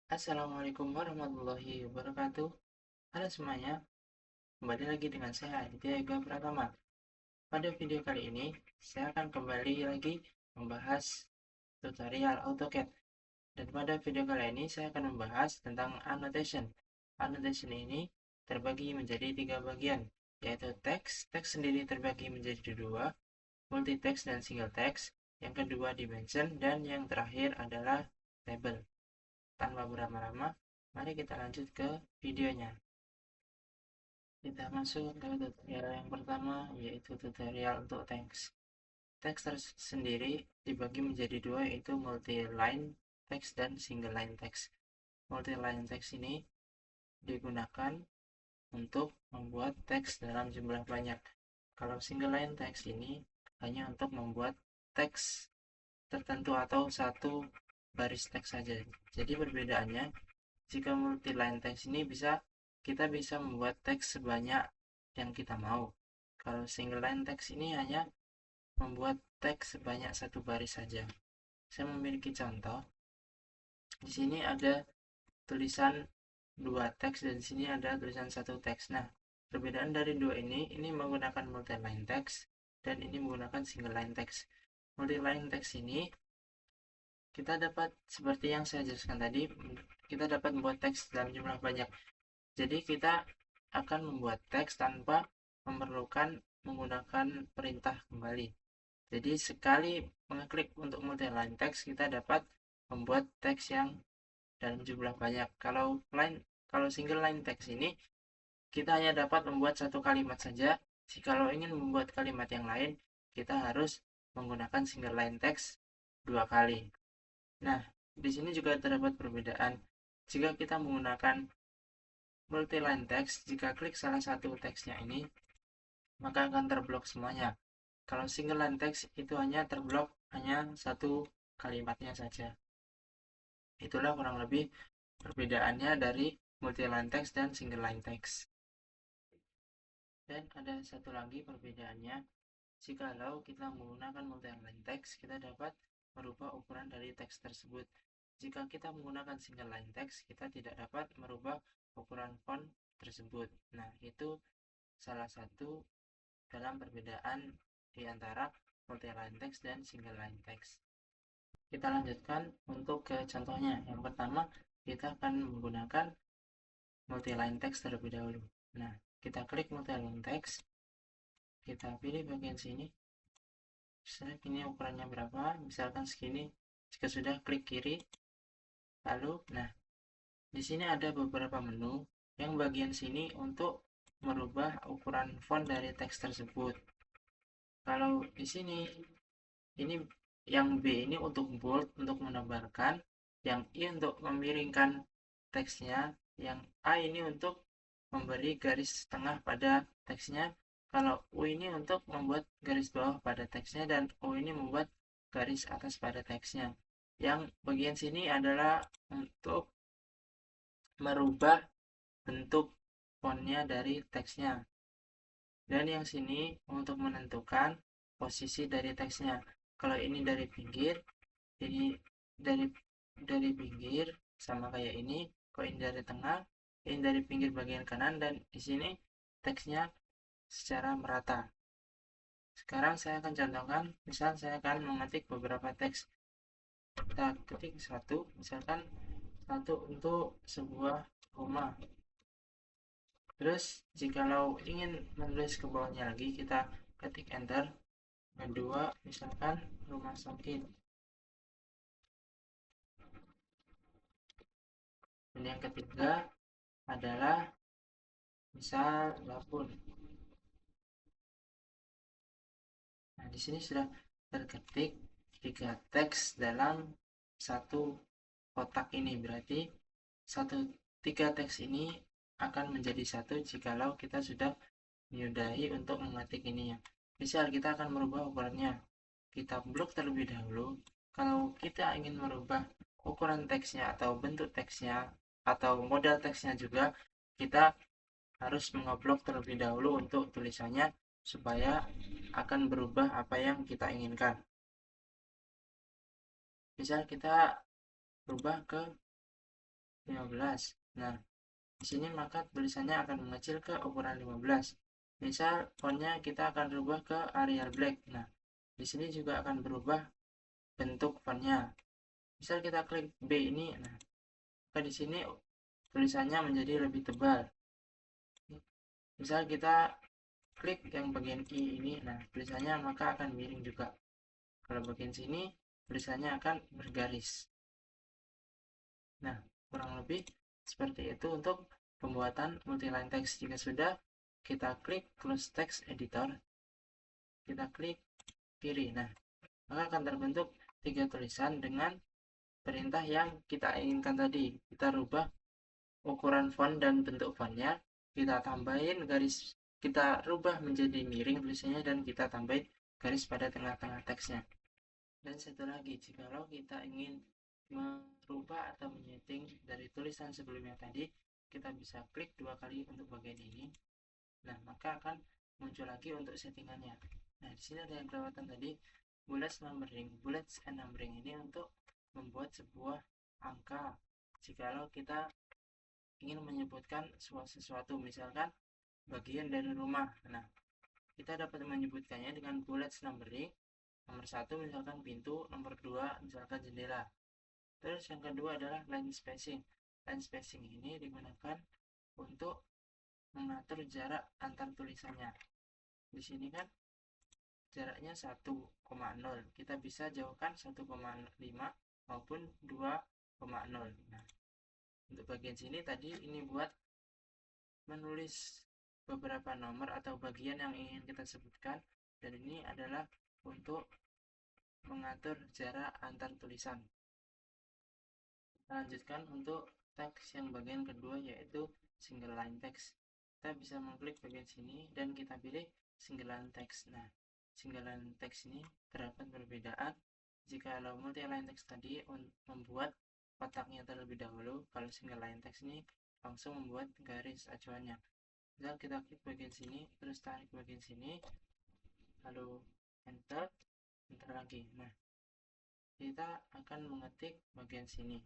Assalamualaikum warahmatullahi wabarakatuh. Halo semuanya, kembali lagi dengan saya Aditya Yoga Pratama. Pada video kali ini, saya akan kembali lagi membahas tutorial AutoCAD. Dan pada video kali ini, saya akan membahas tentang annotation. Annotation ini terbagi menjadi tiga bagian, yaitu teks. Teks sendiri terbagi menjadi dua, multi-text dan single text. Yang kedua dimension, dan yang terakhir adalah label. Tanpa berlama-lama, mari kita lanjut ke videonya. Kita masuk ke tutorial yang pertama, yaitu tutorial untuk teks. Teks sendiri dibagi menjadi dua, yaitu multi-line text dan single-line text. Multi-line text ini digunakan untuk membuat teks dalam jumlah banyak. Kalau single-line text ini hanya untuk membuat teks tertentu atau satu baris teks saja. Jadi perbedaannya, jika multi-line text ini kita bisa membuat teks sebanyak yang kita mau. Kalau single line text ini hanya membuat teks sebanyak satu baris saja. Saya memiliki contoh. Di sini ada tulisan dua teks dan di sini ada tulisan satu teks. Nah, perbedaan dari dua ini menggunakan multi-line text dan ini menggunakan single line text. Multi-line text ini kita dapat seperti yang saya jelaskan tadi, kita dapat membuat teks dalam jumlah banyak. Jadi kita akan membuat teks tanpa memerlukan menggunakan perintah kembali. Jadi sekali mengeklik untuk multi-line text, kita dapat membuat teks yang dalam jumlah banyak. Kalau single line text ini, kita hanya dapat membuat satu kalimat saja. Jikalau ingin membuat kalimat yang lain, kita harus menggunakan single line text dua kali. Nah, di sini juga terdapat perbedaan. Jika kita menggunakan multi-line text, jika klik salah satu teksnya ini, maka akan terblok semuanya. Kalau single line text itu hanya terblok hanya satu kalimatnya saja. Itulah kurang lebih perbedaannya dari multi-line text dan single line text. Dan ada satu lagi perbedaannya, jikalau kita menggunakan multi-line text, kita dapat merubah ukuran dari teks tersebut. Jika kita menggunakan single line text, kita tidak dapat merubah ukuran font tersebut. Nah, itu salah satu dalam perbedaan di antara multi-line text dan single line text. Kita lanjutkan untuk ke contohnya. Yang pertama, kita akan menggunakan multi-line text terlebih dahulu. Nah, kita klik multi-line text, kita pilih bagian sini. Misalnya ini ukurannya berapa, misalkan segini. Jika sudah, klik kiri. Lalu, nah, di sini ada beberapa menu. Yang bagian sini untuk merubah ukuran font dari teks tersebut. Kalau di sini, ini yang B ini untuk bold, untuk menebarkan, yang I untuk memiringkan teksnya, yang A ini untuk memberi garis tengah pada teksnya, kalau U ini untuk membuat garis bawah pada teksnya, dan O ini membuat garis atas pada teksnya. Yang bagian sini adalah untuk merubah bentuk fontnya dari teksnya. Dan yang sini untuk menentukan posisi dari teksnya. Kalau ini dari pinggir, ini dari pinggir sama kayak ini. Kalau ini dari tengah, ini dari pinggir bagian kanan, dan di sini teksnya secara merata. Sekarang saya akan contohkan, misal saya akan mengetik beberapa teks. Kita ketik satu, misalkan satu untuk sebuah rumah. Terus jikalau ingin menulis ke bawahnya lagi, kita ketik enter. Kedua, misalkan rumah sakit. Dan yang ketiga adalah misal dapur. Nah, di sini sudah terketik 3 teks dalam satu kotak ini. Berarti 3 teks ini akan menjadi satu jikalau kita sudah menyudahi untuk mengetik ini ya. Misal kita akan merubah ukurannya. Kita blok terlebih dahulu. Kalau kita ingin merubah ukuran teksnya atau bentuk teksnya atau model teksnya juga, kita harus mengeblok terlebih dahulu untuk tulisannya supaya akan berubah apa yang kita inginkan. Misal kita berubah ke 15. Nah, di sini maka tulisannya akan mengecil ke ukuran 15. Misal fontnya kita akan rubah ke Arial Black. Nah, di sini juga akan berubah bentuk fontnya. Misal kita klik B ini, nah, maka di sini tulisannya menjadi lebih tebal. Misal kita klik yang bagian I ini, nah tulisannya maka akan miring juga. Kalau bagian sini tulisannya akan bergaris. Nah, kurang lebih seperti itu untuk pembuatan multiline text. Jika sudah, kita klik close text editor, kita klik kiri. Nah, maka akan terbentuk 3 tulisan dengan perintah yang kita inginkan tadi. Kita rubah ukuran font dan bentuk fontnya, kita tambahin garis, kita rubah menjadi miring tulisannya, dan kita tambahin garis pada tengah-tengah teksnya. Dan satu lagi, jikalau kita ingin merubah atau menyeting dari tulisan sebelumnya tadi, kita bisa klik 2 kali untuk bagian ini. Nah, maka akan muncul lagi untuk settingannya. Nah, di sini ada yang kelewatan tadi, bullets and numbering ini untuk membuat sebuah angka. Jikalau kita ingin menyebutkan sesuatu, misalkan bagian dari rumah. Nah, kita dapat menyebutkannya dengan bullets numbering. Nomor 1 misalkan pintu, nomor 2 misalkan jendela. Terus yang kedua adalah line spacing. Line spacing ini digunakan untuk mengatur jarak antar tulisannya. Di sini kan jaraknya 1,0. Kita bisa jauhkan 1,5 maupun 2,0. Nah, untuk bagian sini tadi ini buat menulis beberapa nomor atau bagian yang ingin kita sebutkan, dan ini adalah untuk mengatur jarak antar tulisan. Kita lanjutkan untuk teks yang bagian kedua, yaitu single line text. Kita bisa mengklik bagian sini dan kita pilih single line text. Nah, single line text ini terdapat perbedaan. Jika multi line text tadi membuat kotaknya terlebih dahulu, kalau single line text ini langsung membuat garis acuannya. Misal kita klik bagian sini, terus tarik bagian sini, lalu enter lagi. Nah, kita akan mengetik bagian sini.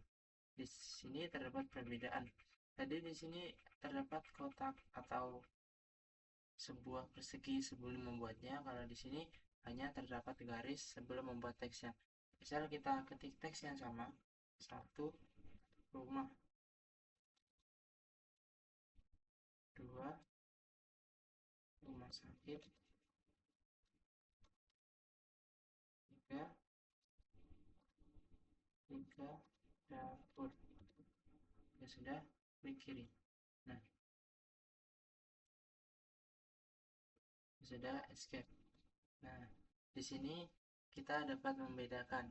Di sini terdapat perbedaan. Tadi di sini terdapat kotak atau sebuah persegi sebelum membuatnya. Kalau di sini hanya terdapat garis sebelum membuat teksnya. Misal kita ketik teks yang sama, 1 rumah, 2 rumah sakit, 3 dapur. Ya sudah, klik kiri. Nah, sudah escape. Nah, di sini kita dapat membedakan.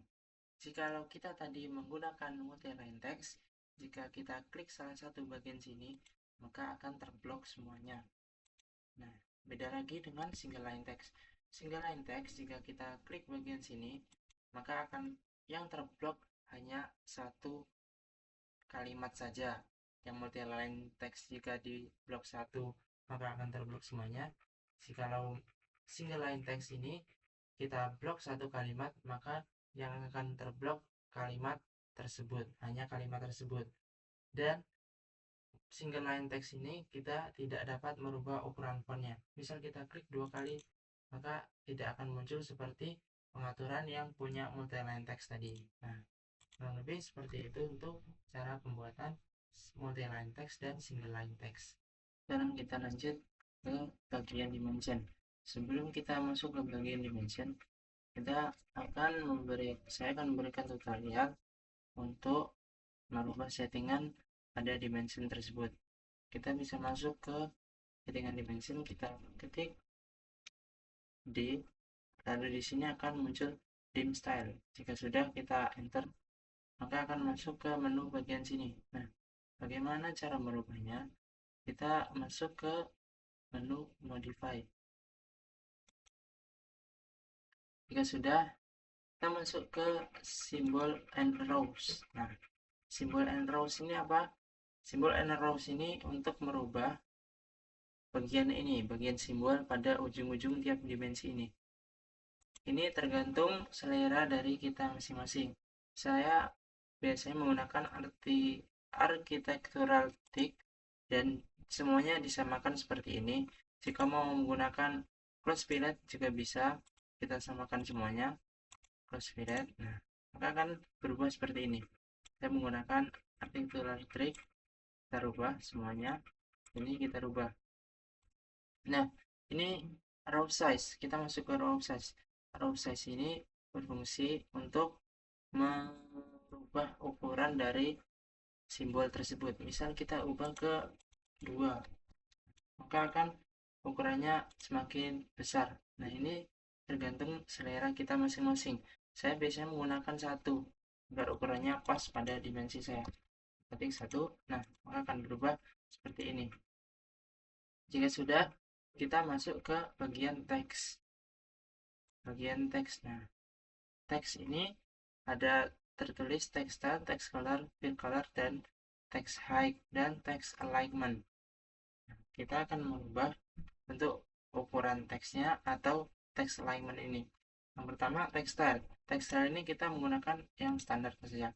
Jikalau kita tadi menggunakan multi-line text, jika kita klik salah satu bagian sini, maka akan terblok semuanya. Nah, beda lagi dengan single line text. Single line text, jika kita klik bagian sini, maka akan yang terblok hanya satu kalimat saja. Yang multi-line text jika di blok 1, maka akan terblok semuanya. Jikalau single line text ini kita blok satu kalimat, maka yang akan terblok kalimat tersebut, hanya kalimat tersebut. Dan single line text ini kita tidak dapat merubah ukuran fontnya. Misal kita klik 2 kali, maka tidak akan muncul seperti pengaturan yang punya multi line text tadi. Nah, kurang lebih seperti itu untuk cara pembuatan multi line text dan single line text. Sekarang kita lanjut ke bagian dimension. Sebelum kita masuk ke bagian dimension, saya akan memberikan tutorial untuk merubah settingan pada dimension tersebut. Kita bisa masuk ke settingan dimension, kita ketik D, lalu di sini akan muncul dim style. Jika sudah, kita enter, maka akan masuk ke menu bagian sini. Nah, bagaimana cara merubahnya? Kita masuk ke menu modify. Jika sudah, kita masuk ke simbol and rows. Nah, simbol and rows ini apa? Simbol and rows ini untuk merubah bagian ini, bagian simbol pada ujung-ujung tiap dimensi ini. Ini tergantung selera dari kita masing-masing. Saya biasanya menggunakan arti architectural thick dan semuanya disamakan seperti ini. Jika mau menggunakan close fillet juga bisa, kita samakan semuanya close fillet. Nah, maka akan berubah seperti ini. Saya menggunakan architectural thick, kita rubah semuanya. Ini kita rubah. Nah, ini row size. Kita masuk ke row size. Row size ini berfungsi untuk merubah ukuran dari simbol tersebut. Misal kita ubah ke 2, maka akan ukurannya semakin besar. Nah, ini tergantung selera kita masing-masing. Saya biasanya menggunakan 1 agar ukurannya pas pada dimensi saya. Ketik 1, nah maka akan berubah seperti ini. Jika sudah, kita masuk ke bagian teks. Bagian teks. Nah, teks ini ada tertulis text style, text color, fill color, dan text height dan text alignment. Kita akan merubah bentuk ukuran teksnya atau text alignment ini. Yang pertama, text style. Text style ini kita menggunakan yang standar saja.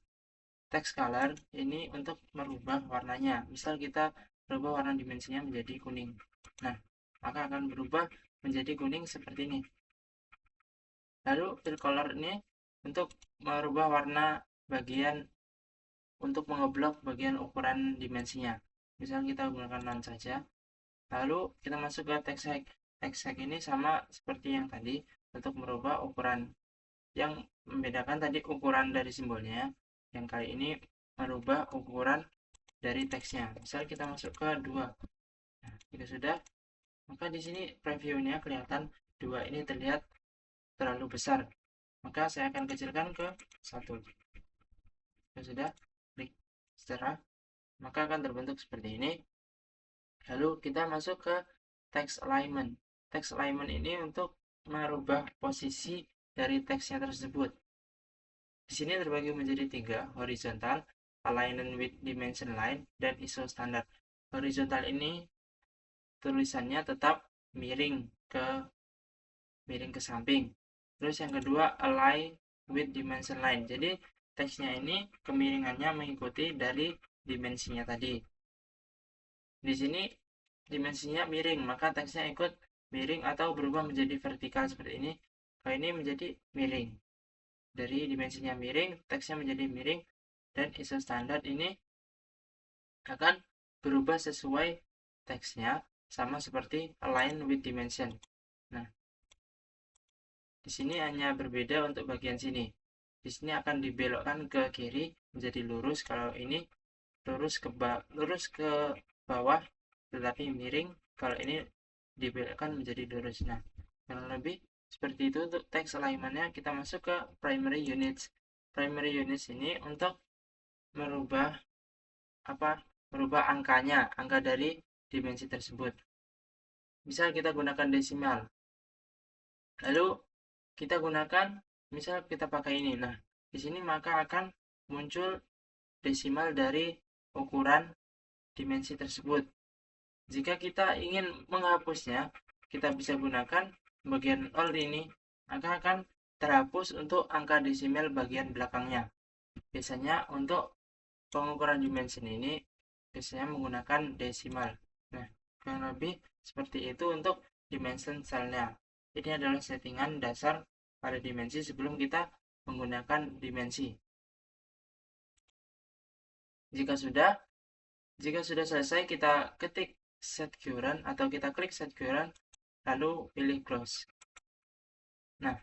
Text color ini untuk merubah warnanya. Misal kita merubah warna dimensinya menjadi kuning. Nah, maka akan berubah menjadi kuning seperti ini. Lalu fill color ini untuk merubah warna bagian untuk mengeblok bagian ukuran dimensinya. Misal kita gunakan none saja. Lalu kita masuk ke text height. Text height ini sama seperti yang tadi untuk merubah ukuran. Yang membedakan tadi ukuran dari simbolnya. Yang kali ini merubah ukuran dari teksnya. Misal kita masuk ke 2. Nah, jika sudah, maka di sini previewnya kelihatan 2 ini terlihat terlalu besar. Maka saya akan kecilkan ke 1. Jika sudah, klik setelah, maka akan terbentuk seperti ini. Lalu kita masuk ke text alignment. Text alignment ini untuk merubah posisi dari teksnya tersebut. Di sini terbagi menjadi 3, horizontal, alignment with dimension line, dan ISO standard. Horizontal ini tulisannya tetap miring ke samping. Terus yang kedua, align with dimension line. Jadi teksnya ini kemiringannya mengikuti dari dimensinya tadi. Di sini dimensinya miring, maka teksnya ikut miring atau berubah menjadi vertikal seperti ini. Kalau ini menjadi miring. Dari dimensinya miring, teksnya menjadi miring, dan ISO standar ini akan berubah sesuai teksnya sama seperti align with dimension. Nah, di sini hanya berbeda untuk bagian sini. Di sini akan dibelokkan ke kiri menjadi lurus. Kalau ini lurus ke bawah tetapi miring. Kalau ini dibelokkan menjadi lurus. Nah, kurang lebih seperti itu untuk text alignment-nya. Kita masuk ke primary units. Primary units ini untuk merubah angkanya, angka dari dimensi tersebut. Misal kita gunakan desimal. Lalu kita gunakan, misal kita pakai ini. Nah, di sini maka akan muncul desimal dari ukuran dimensi tersebut. Jika kita ingin menghapusnya, kita bisa gunakan bagian alt ini, maka akan terhapus untuk angka desimal bagian belakangnya. Biasanya untuk pengukuran dimensi ini biasanya menggunakan desimal. Nah, kurang lebih seperti itu untuk dimension cell-nya. Ini adalah settingan dasar pada dimensi sebelum kita menggunakan dimensi. Jika sudah selesai, kita ketik set current atau kita klik set current lalu pilih close. Nah,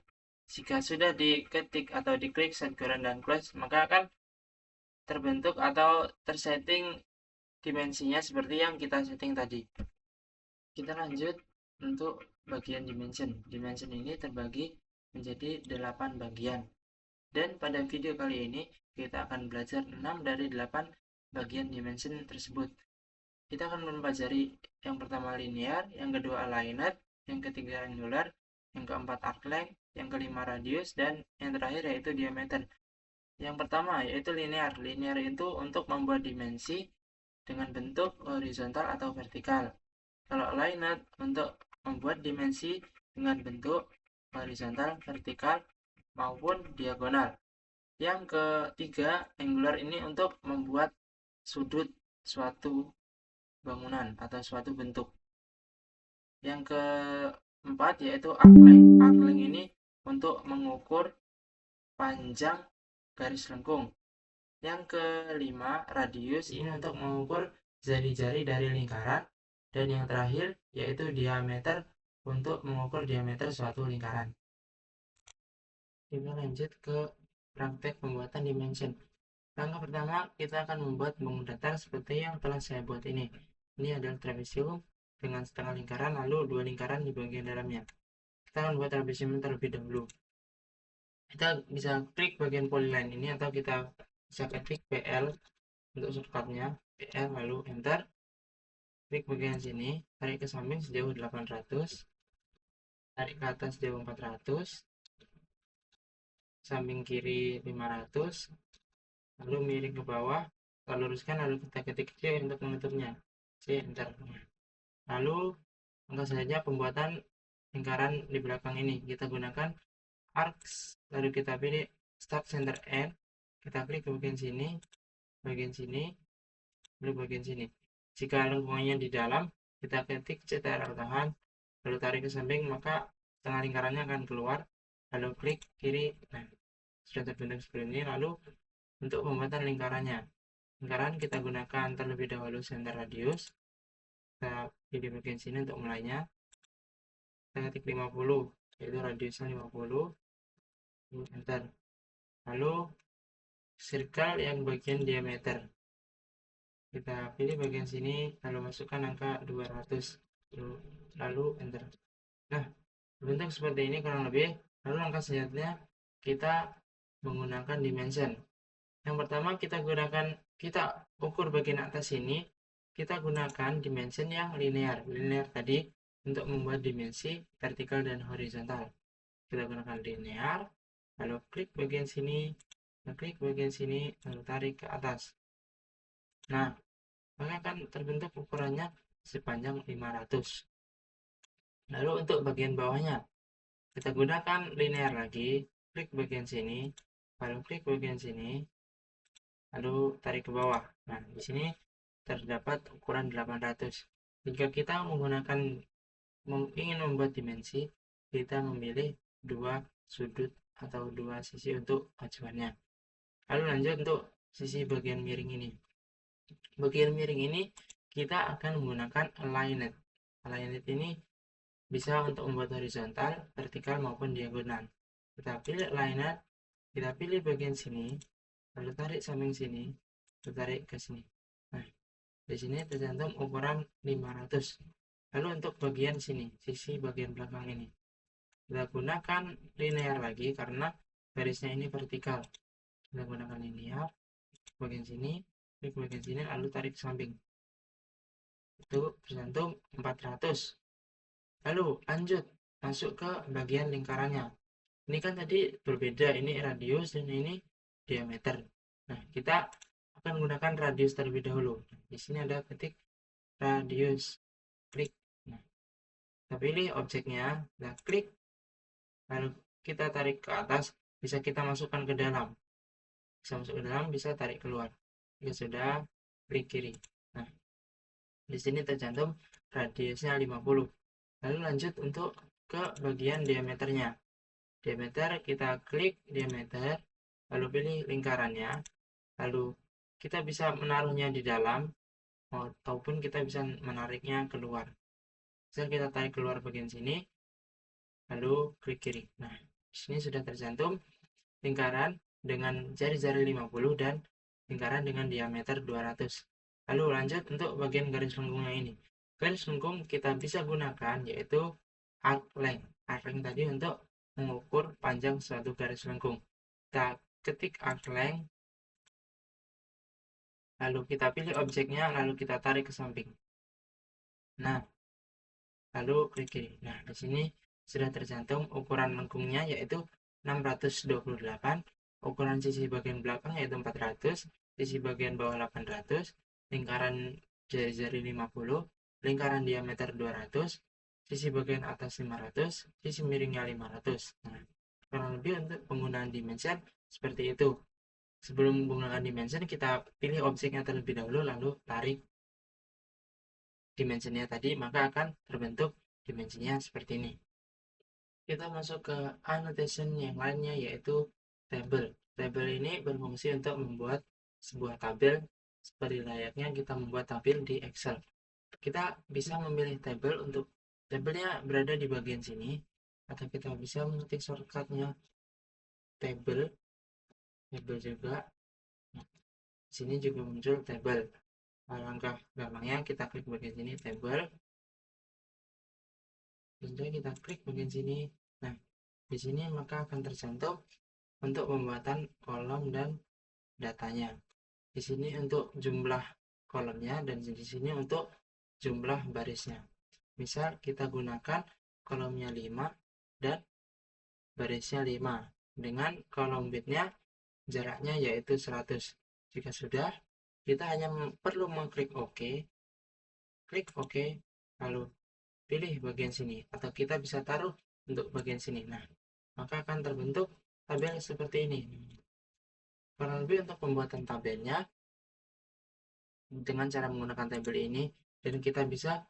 jika sudah diketik atau diklik set current dan close, maka akan terbentuk atau tersetting dimensinya seperti yang kita setting tadi. Kita lanjut untuk bagian dimension. Dimension ini terbagi menjadi 8 bagian. Dan pada video kali ini kita akan belajar 6 dari 8 bagian dimension tersebut. Kita akan mempelajari yang pertama linear, yang kedua aligned, yang ketiga angular, yang keempat arc length, yang kelima radius, dan yang terakhir yaitu diameter. Yang pertama yaitu linear. Linear itu untuk membuat dimensi dengan bentuk horizontal atau vertikal. Kalau aligned untuk membuat dimensi dengan bentuk horizontal, vertikal, maupun diagonal. Yang ketiga, angular ini untuk membuat sudut suatu bangunan atau suatu bentuk. Yang keempat yaitu arc length. Arc length ini untuk mengukur panjang garis lengkung. Yang kelima, radius ini untuk mengukur jari-jari dari lingkaran. Dan yang terakhir yaitu diameter untuk mengukur diameter suatu lingkaran. Kita lanjut ke praktek pembuatan dimension. Langkah pertama, kita akan membuat bangun datar seperti yang telah saya buat ini. Ini adalah trapesium dengan setengah lingkaran, lalu dua lingkaran di bagian dalamnya. Kita akan buat trapesium terlebih dahulu. Kita bisa klik bagian polyline ini, atau kita bisa ketik PL untuk shortcutnya, PL lalu enter. Klik bagian sini, tarik ke samping sejauh 800, tarik ke atas sejauh 400, samping kiri 500, lalu miring ke bawah, kita luruskan, lalu kita ketik C untuk menutupnya, C enter. Lalu langkah selanjutnya pembuatan lingkaran di belakang ini, kita gunakan arcs, lalu kita pilih start center end, kita klik ke bagian sini, lalu bagian sini. Jika lengkungannya di dalam, kita ketik CTRL tahan, lalu tarik ke samping, maka tengah lingkarannya akan keluar, lalu klik kiri. Nah, sudah terbentuk seperti ini. Lalu untuk pembuatan lingkarannya, lingkaran kita gunakan terlebih dahulu center radius, kita pilih bagian sini untuk mulainya, kita ketik 50, yaitu radiusnya 50, enter. Lalu circle yang bagian diameter, kita pilih bagian sini, lalu masukkan angka 200, lalu enter. Nah, bentuk seperti ini kurang lebih. Lalu langkah selanjutnya kita menggunakan dimension. Yang pertama kita ukur bagian atas ini, kita gunakan dimension yang linear tadi untuk membuat dimensi vertikal dan horizontal. Kita gunakan linear, lalu klik bagian sini, lalu tarik ke atas. Nah, maka akan terbentuk ukurannya sepanjang 500. Lalu untuk bagian bawahnya, kita gunakan linear lagi, klik bagian sini, lalu klik bagian sini, lalu tarik ke bawah. Nah, di sini terdapat ukuran 800. Jika kita ingin membuat dimensi, kita memilih dua sudut atau dua sisi untuk acuannya. Lalu lanjut untuk sisi bagian miring ini. Bagian miring ini kita akan menggunakan aligned. Aligned ini bisa untuk membuat horizontal, vertikal maupun diagonal. Kita pilih aligned, kita pilih bagian sini, lalu tarik samping sini, lalu tarik ke sini. Nah, di sini tercantum ukuran 500. Lalu untuk bagian sini, sisi bagian belakang ini, kita gunakan linear lagi karena garisnya ini vertikal. Kita gunakan linear, bagian sini, klik bagian sini, lalu tarik samping. Itu tercantum 400. Lalu lanjut masuk ke bagian lingkarannya. Ini kan tadi berbeda, ini radius dan ini diameter. Nah, kita akan menggunakan radius terlebih dahulu. Di sini ada ketik radius, klik. Nah, kita pilih objeknya, nah klik, lalu kita tarik ke atas, bisa kita masukkan ke dalam. Bisa masuk ke dalam, bisa tarik keluar. Jika sudah, klik kiri. Nah, di sini tercantum radiusnya 50. Lalu lanjut untuk ke bagian diameternya. Diameter, kita klik diameter, lalu pilih lingkarannya, lalu kita bisa menaruhnya di dalam ataupun kita bisa menariknya keluar. Misal kita tarik keluar bagian sini, lalu klik kiri. Nah, di sini sudah tercantum lingkaran dengan jari-jari 50 dan lingkaran dengan diameter 200. Lalu lanjut untuk bagian garis lengkungnya ini. Garis lengkung kita bisa gunakan yaitu arc length. Arc length tadi untuk mengukur panjang suatu garis lengkung. Kita ketik arc length, lalu kita pilih objeknya, lalu kita tarik ke samping. Nah, lalu klik kiri. Nah, di sini sudah tercantum ukuran lengkungnya yaitu 628, ukuran sisi bagian belakang yaitu 400, sisi bagian bawah 800, lingkaran jari-jari 50, lingkaran diameter 200, sisi bagian atas 500, sisi miringnya 500. Nah, kurang lebih untuk penggunaan dimension seperti itu. Sebelum menggunakan dimension, kita pilih objeknya terlebih dahulu, lalu tarik dimensinya tadi, maka akan terbentuk dimensinya seperti ini. Kita masuk ke annotation yang lainnya, yaitu table. Table ini berfungsi untuk membuat sebuah tabel seperti layaknya kita membuat tabel di Excel. Kita bisa memilih table untuk tabelnya berada di bagian sini, atau kita bisa mengetik shortcutnya table juga. Nah, di sini juga muncul table. Langkah gampangnya kita klik bagian sini table, kemudian kita klik bagian sini. Nah, di sini maka akan tercantum untuk pembuatan kolom dan datanya. Di sini untuk jumlah kolomnya dan di sini untuk jumlah barisnya. Misal kita gunakan kolomnya 5 dan barisnya 5 dengan kolom widthnya jaraknya yaitu 100. Jika sudah, kita hanya perlu mengklik OK, klik OK, lalu pilih bagian sini atau kita bisa taruh untuk bagian sini. Nah, maka akan terbentuk tabel seperti ini. Kurang lebih untuk pembuatan tabelnya dengan cara menggunakan tabel ini, dan kita bisa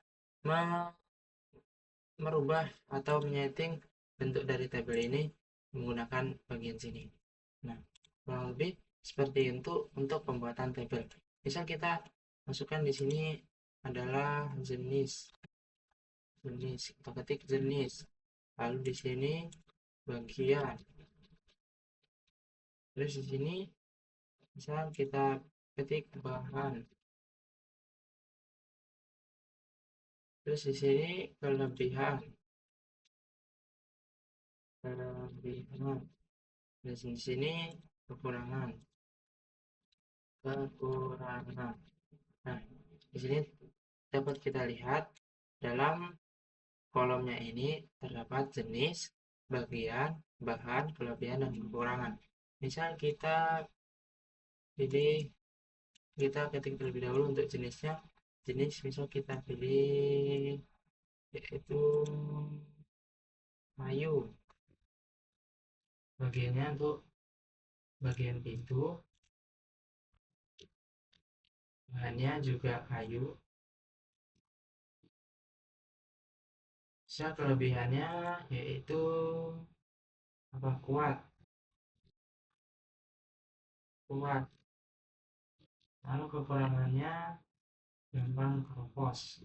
merubah atau menyeting bentuk dari tabel ini menggunakan bagian sini. Nah, kurang lebih seperti itu untuk pembuatan tabel. Misal kita masukkan di sini adalah jenis, kita ketik jenis, lalu di sini bagian, terus di sini misal kita ketik bahan, terus di sini kelebihan, dan di sini kekurangan. Nah, di sini dapat kita lihat dalam kolomnya ini terdapat jenis, bagian, bahan, kelebihan, dan kekurangan. Misal kita ketik terlebih dahulu untuk jenisnya. Jenis misal kita pilih yaitu kayu. Bagiannya untuk bagian pintu, bahannya juga kayu. Misal kelebihannya yaitu kuat. Lalu kekurangannya gampang keropos.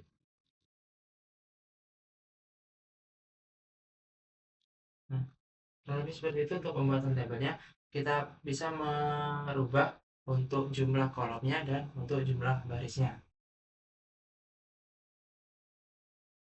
Nah, lebih seperti itu untuk pembuatan tabelnya. Kita bisa merubah untuk jumlah kolomnya dan untuk jumlah barisnya.